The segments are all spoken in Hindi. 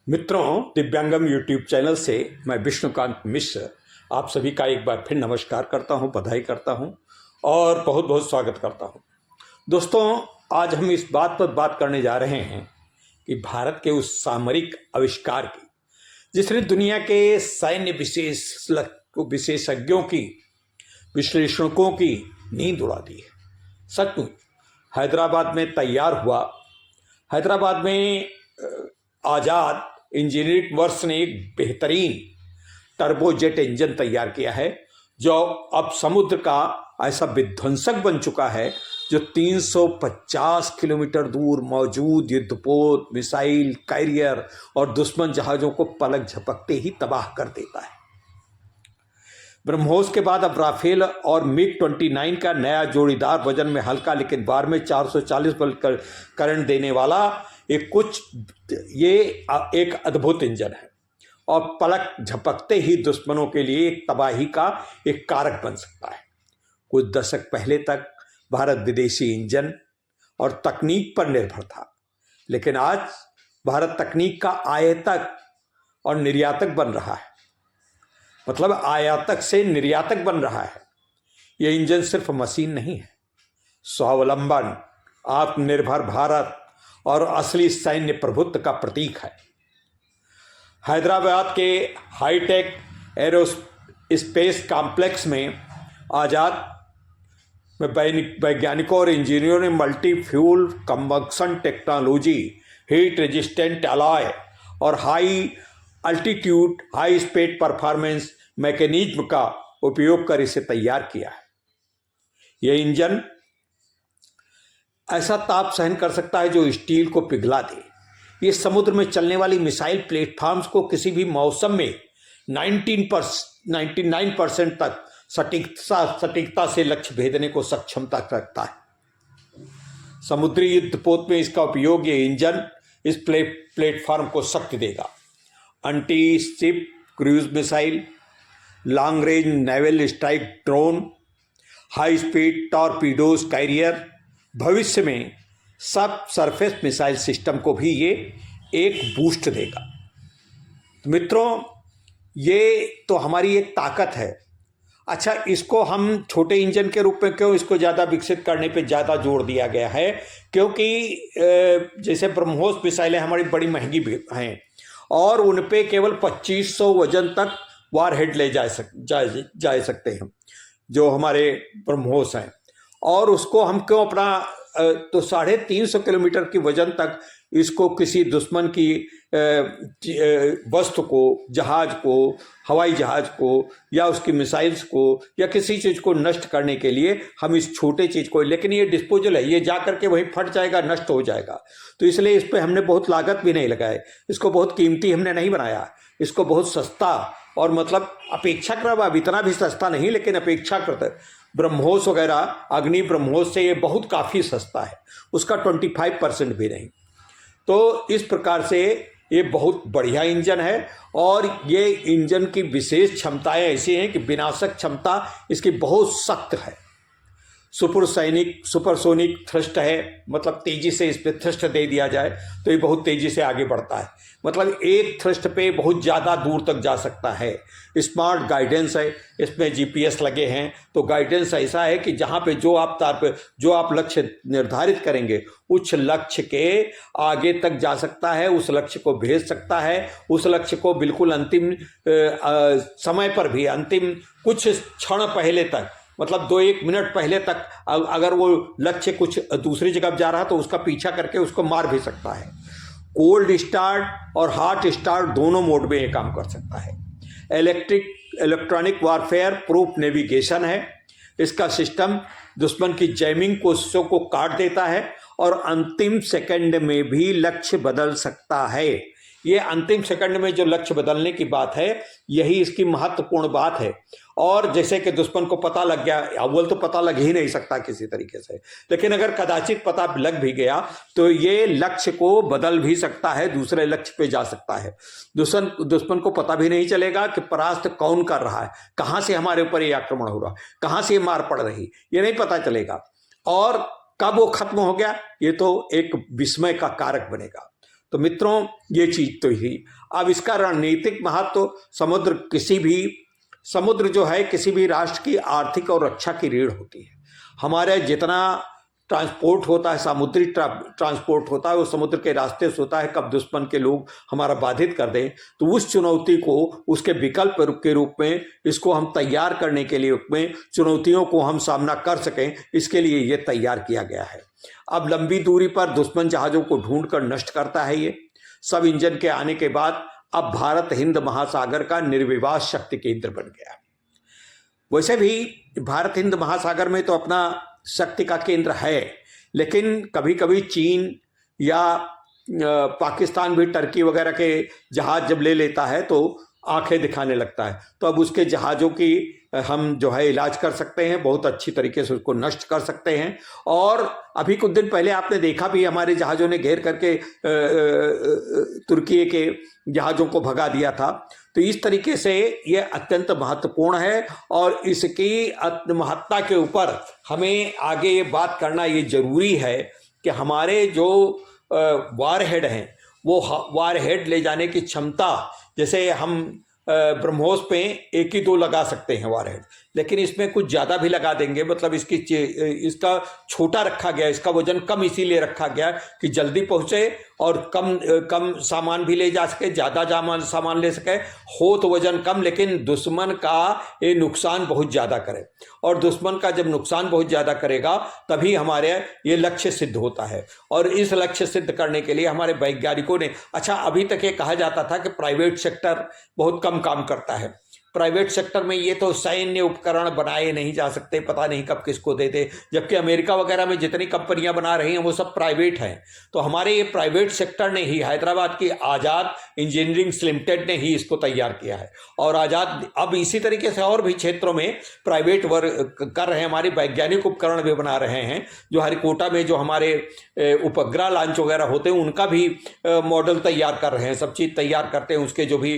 मित्रों, दिव्यांगम यूट्यूब चैनल से मैं विष्णुकांत मिश्र आप सभी का एक बार फिर नमस्कार करता हूं, बधाई करता हूं और बहुत बहुत स्वागत करता हूं। दोस्तों, आज हम इस बात पर बात करने जा रहे हैं कि भारत के उस सामरिक आविष्कार की जिसने दुनिया के सैन्य विशेषज्ञों की, विश्लेषकों की नींद उड़ा दी है। सचमुच हैदराबाद में तैयार हुआ। हैदराबाद में आज़ाद इंजीनियरिंग वर्क्स ने एक बेहतरीन टर्बोजेट इंजन तैयार किया है जो अब समुद्र का ऐसा विध्वंसक बन चुका है जो 350 किलोमीटर दूर मौजूद युद्धपोत, मिसाइल, कैरियर और दुश्मन जहाज़ों को पलक झपकते ही तबाह कर देता है। ब्रह्मोस के बाद अब राफेल और मिग-29 का नया जोड़ीदार, वजन में हल्का लेकिन बार में 440 वोल्ट करंट देने वाला ये एक अद्भुत इंजन है और पलक झपकते ही दुश्मनों के लिए एक तबाही का एक कारक बन सकता है। कुछ दशक पहले तक भारत विदेशी इंजन और तकनीक पर निर्भर था, लेकिन आज भारत तकनीक का आयातक और निर्यातक बन रहा है। मतलब आयातक से निर्यातक बन रहा है। यह इंजन सिर्फ मशीन नहीं है, स्वावलंबन, आत्मनिर्भर भारत और असली सैन्य प्रभुत्व का प्रतीक है। हैदराबाद के हाईटेक एरोस्पेस कॉम्प्लेक्स में आज़ाद में वैज्ञानिकों और इंजीनियरों ने multi fuel combustion technology, heat resistant alloy और high altitude high speed performance mechanism का उपयोग कर इसे तैयार किया है। यह इंजन ऐसा ताप सहन कर सकता है जो स्टील को पिघला दे। ये समुद्र में चलने वाली मिसाइल प्लेटफॉर्म्स को किसी भी मौसम में 99% तक सटीकता से लक्ष्य भेदने को सक्षमता रखता है। समुद्री युद्धपोत में इसका उपयोग, ये इंजन इस प्लेटफॉर्म को शक्ति देगा। Anti ship cruise missile, long range naval strike drone, high speed torpedoes carrier, भविष्य में सब सरफेस मिसाइल सिस्टम को भी ये एक बूस्ट देगा। तो मित्रों, ये तो हमारी एक ताकत है। अच्छा, इसको हम छोटे इंजन के रूप में क्यों इसको ज़्यादा विकसित करने पे ज़्यादा जोर दिया गया है? क्योंकि जैसे ब्रह्मोस मिसाइलें हमारी बड़ी महंगी हैं और उन पे केवल 2500 वजन तक वारहेड ले जा सकते हैं जो हमारे ब्रह्मोस हैं। और उसको हम क्यों अपना तो 350 किलोमीटर की वजन तक इसको किसी दुश्मन की वस्तु को, जहाज को, हवाई जहाज को या उसकी मिसाइल्स को या किसी चीज़ को नष्ट करने के लिए हम इस छोटे चीज़ को, लेकिन ये डिस्पोजल है, ये जा करके वहीं फट जाएगा, नष्ट हो जाएगा। तो इसलिए इस पर हमने बहुत लागत भी नहीं लगाई, इसको बहुत कीमती हमने नहीं बनाया, इसको बहुत सस्ता और मतलब अपेक्षाकृत, अब इतना भी सस्ता नहीं लेकिन अपेक्षाकृत ब्रह्मोस वगैरह, अग्नि ब्रह्मोस से ये बहुत काफ़ी सस्ता है, उसका 25% भी नहीं। तो इस प्रकार से ये बहुत बढ़िया इंजन है और ये इंजन की विशेष क्षमताएं ऐसी हैं कि विनाशक क्षमता इसकी बहुत सख्त है। सुपरसोनिक थ्रस्ट है, मतलब तेज़ी से इस पर थ्रस्ट दे दिया जाए तो ये बहुत तेज़ी से आगे बढ़ता है, मतलब एक थ्रस्ट पे बहुत ज़्यादा दूर तक जा सकता है। स्मार्ट गाइडेंस है, इसमें जीपीएस लगे हैं, तो गाइडेंस ऐसा है कि जहाँ पे जो आप लक्ष्य निर्धारित करेंगे उस लक्ष्य के आगे तक जा सकता है, उस लक्ष्य को भेज सकता है, उस लक्ष्य को बिल्कुल अंतिम समय पर भी, अंतिम कुछ क्षण पहले तक, मतलब 2-1 मिनट पहले तक अगर वो लक्ष्य कुछ दूसरी जगह जा रहा तो उसका पीछा करके उसको मार भी सकता है। कोल्ड स्टार्ट और हॉट स्टार्ट दोनों मोड में ये काम कर सकता है। इलेक्ट्रॉनिक वारफेयर प्रूफ नेविगेशन है। इसका सिस्टम दुश्मन की जैमिंग कोशिशों को काट देता है और अंतिम सेकंड में भी लक्ष्य बदल सकता है। ये अंतिम सेकंड में जो लक्ष्य बदलने की बात है, यही इसकी महत्वपूर्ण बात है। और जैसे कि दुश्मन को पता लग गया, अव्वल तो पता लग ही नहीं सकता किसी तरीके से, लेकिन अगर कदाचित पता लग भी गया तो ये लक्ष्य को बदल भी सकता है, दूसरे लक्ष्य पे जा सकता है। दुश्मन को पता भी नहीं चलेगा कि परास्त कौन कर रहा है, कहाँ से हमारे ऊपर ये आक्रमण हो रहा, कहाँ से ये मार पड़ रही, ये नहीं पता चलेगा। और कब वो खत्म हो गया, ये तो एक विस्मय का कारक बनेगा। तो मित्रों, ये चीज़ तो ही। अब इसका रणनीतिक महत्व समुद्र जो है किसी भी राष्ट्र की आर्थिक और रक्षा की रीढ़ होती है। हमारे जितना ट्रांसपोर्ट होता है, समुद्री ट्रांसपोर्ट होता है, वो समुद्र के रास्ते से होता है। कब दुश्मन के लोग हमारा बाधित कर दें तो उस चुनौती को उसके विकल्प के रूप में इसको हम तैयार करने के लिए में चुनौतियों को हम सामना कर सकें, इसके लिए ये तैयार किया गया है। अब लंबी दूरी पर दुश्मन जहाज़ों को ढूंढ कर नष्ट करता है। ये सब इंजन के आने के बाद अब भारत हिंद महासागर का निर्विवाद शक्ति केंद्र बन गया। वैसे भी भारत हिंद महासागर में तो अपना शक्ति का केंद्र है, लेकिन कभी कभी चीन या पाकिस्तान भी टर्की वगैरह के जहाज जब ले लेता है तो आंखें दिखाने लगता है। तो अब उसके जहाज़ों की हम जो है इलाज कर सकते हैं, बहुत अच्छी तरीके से उसको नष्ट कर सकते हैं। और अभी कुछ दिन पहले आपने देखा भी हमारे जहाज़ों ने घेर करके तुर्की के जहाज़ों को भगा दिया था। तो इस तरीके से ये अत्यंत महत्वपूर्ण है और इसकी महत्ता के ऊपर हमें आगे ये बात करना ये जरूरी है कि हमारे जो वारहेड हैं वो वारहेड ले जाने की क्षमता, जैसे हम ब्रह्मोस पे 1 ही 2 लगा सकते हैं वारहेड, लेकिन इसमें कुछ ज़्यादा भी लगा देंगे, मतलब इसका छोटा रखा गया, इसका वजन कम इसीलिए रखा गया कि जल्दी पहुँचे और कम सामान भी ले जा सके, ज़्यादा सामान ले सके, हो तो वजन कम, लेकिन दुश्मन का ये नुकसान बहुत ज़्यादा करे। और दुश्मन का जब नुकसान बहुत ज़्यादा करेगा तभी हमारे ये लक्ष्य सिद्ध होता है। और इस लक्ष्य सिद्ध करने के लिए हमारे वैज्ञानिकों ने, अच्छा अभी तक ये कहा जाता था कि प्राइवेट सेक्टर बहुत कम काम करता है, प्राइवेट सेक्टर में ये तो सैन्य उपकरण बनाए नहीं जा सकते, पता नहीं कब किसको दे दे, जबकि अमेरिका वगैरह में जितनी कंपनियां बना रही हैं वो सब प्राइवेट हैं। तो हमारे ये प्राइवेट सेक्टर ने ही, हैदराबाद की आज़ाद इंजीनियरिंग लिमिटेड ने ही इसको तैयार किया है। और आज़ाद अब इसी तरीके से और भी क्षेत्रों में प्राइवेट वर्क कर रहे हैं, हमारे वैज्ञानिक उपकरण भी बना रहे हैं। जो हरिकोटा में जो हमारे उपग्रह लॉन्च वगैरह होते हैं उनका भी मॉडल तैयार कर रहे हैं, सब चीज़ तैयार करते हैं, उसके जो भी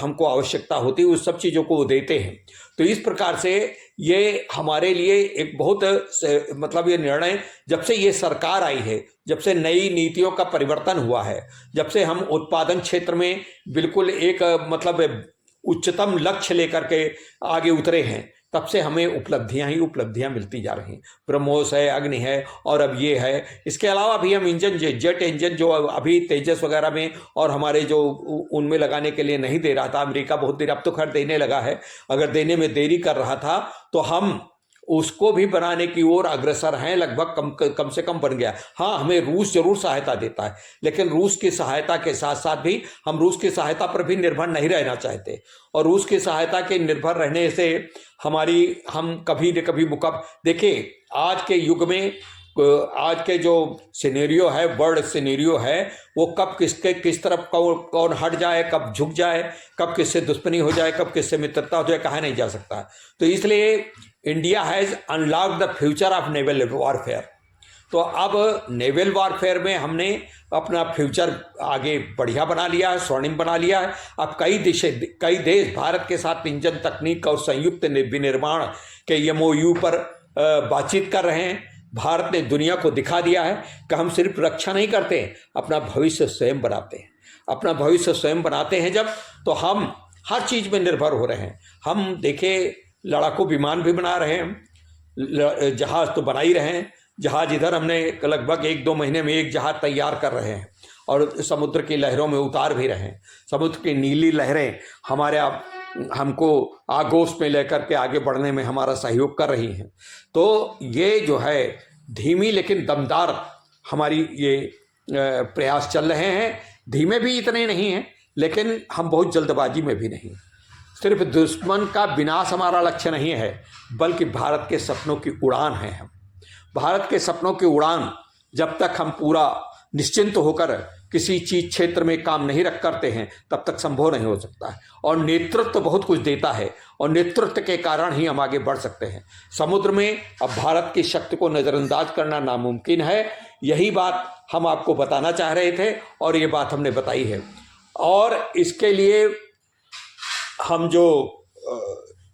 हमको आवश्यकता होती है उस सब चीज़ों को वो देते हैं। तो इस प्रकार से ये हमारे लिए एक बहुत मतलब ये निर्णय, जब से ये सरकार आई है, जब से नई नीतियों का परिवर्तन हुआ है, जब से हम उत्पादन क्षेत्र में बिल्कुल एक मतलब उच्चतम लक्ष्य लेकर के आगे उतरे हैं, तब से हमें उपलब्धियां मिलती जा रही हैं। ब्रह्मोस है, अग्नि है और अब ये है। इसके अलावा भी हम इंजन, जेट इंजन जो अभी तेजस वगैरह में और हमारे जो उनमें लगाने के लिए नहीं दे रहा था अमेरिका, बहुत देर, अब तो खैर देने लगा है, अगर देने में देरी कर रहा था तो हम उसको भी बनाने की ओर अग्रसर हैं, लगभग कम से कम बन गया। हाँ, हमें रूस जरूर सहायता देता है, लेकिन रूस की सहायता के साथ साथ भी हम रूस की सहायता पर भी निर्भर नहीं रहना चाहते। और रूस की सहायता के निर्भर रहने से हम कभी न कभी देखिए, आज के युग में आज के जो सिनेरियो है, वर्ल्ड सिनेरियो है, वो कब किस तरफ कौन हट जाए, कब झुक जाए, कब किससे दुश्मनी हो जाए, कब किससे मित्रता हो जाए, कहा नहीं जा सकता। तो इसलिए India has unlocked the future of naval warfare. तो अब नेवल वॉरफेयर में हमने अपना फ्यूचर आगे बढ़िया बना लिया है, स्वर्णिम बना लिया है। अब कई देश भारत के साथ इंजन तकनीक और संयुक्त विनिर्माण के MOU पर बातचीत कर रहे हैं। भारत ने दुनिया को दिखा दिया है कि हम सिर्फ रक्षा नहीं करते, अपना भविष्य स्वयं बनाते हैं। अपना भविष्य स्वयं बनाते हैं जब, तो हम हर चीज़ में निर्भर हो रहे हैं। हम देखें, लड़ाकू विमान भी बना रहे हैं, जहाज़ तो बना ही रहे हैं। जहाज़ इधर हमने लगभग 1-2 महीने में एक जहाज़ तैयार कर रहे हैं और समुद्र की लहरों में उतार भी रहे हैं। समुद्र की नीली लहरें हमको आगोश में लेकर के आगे बढ़ने में हमारा सहयोग कर रही हैं। तो ये जो है धीमी लेकिन दमदार हमारी ये प्रयास चल रहे हैं। धीमे भी इतने नहीं हैं, लेकिन हम बहुत जल्दबाजी में भी नहीं। सिर्फ दुश्मन का विनाश हमारा लक्ष्य नहीं है, बल्कि भारत के सपनों की उड़ान है। हम भारत के सपनों की उड़ान जब तक हम पूरा निश्चिंत होकर किसी चीज क्षेत्र में काम नहीं करते हैं, तब तक संभव नहीं हो सकता है। और नेतृत्व बहुत कुछ देता है और नेतृत्व के कारण ही हम आगे बढ़ सकते हैं। समुद्र में अब भारत की शक्ति को नज़रअंदाज करना नामुमकिन है। यही बात हम आपको बताना चाह रहे थे और ये बात हमने बताई है। और इसके लिए हम जो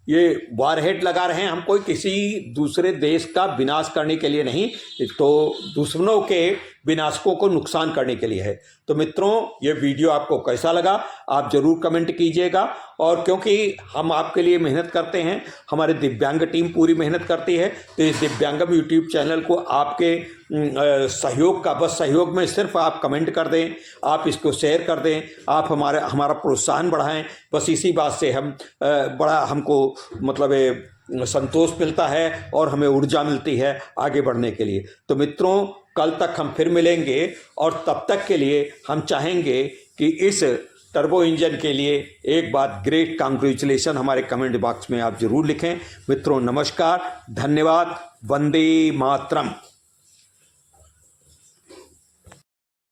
ये वारहेड लगा रहे हैं, हम कोई किसी दूसरे देश का विनाश करने के लिए नहीं, तो दुश्मनों के विनाशकों को नुकसान करने के लिए है। तो मित्रों, ये वीडियो आपको कैसा लगा आप ज़रूर कमेंट कीजिएगा। और क्योंकि हम आपके लिए मेहनत करते हैं, हमारे दिव्यांग टीम पूरी मेहनत करती है, तो इस दिव्यांगम यूट्यूब चैनल को आपके सहयोग का, बस सहयोग में सिर्फ आप कमेंट कर दें, आप इसको शेयर कर दें, आप हमारा प्रोत्साहन बढ़ाएं। बस इसी बात से हम बड़ा हमको मतलब संतोष मिलता है और हमें ऊर्जा मिलती है आगे बढ़ने के लिए। तो मित्रों, कल तक हम फिर मिलेंगे और तब तक के लिए हम चाहेंगे कि इस टर्बो इंजन के लिए एक बात ग्रेट कांग्रेचुलेशन हमारे कमेंट बॉक्स में आप जरूर लिखें। मित्रों नमस्कार, धन्यवाद, वंदे मातरम।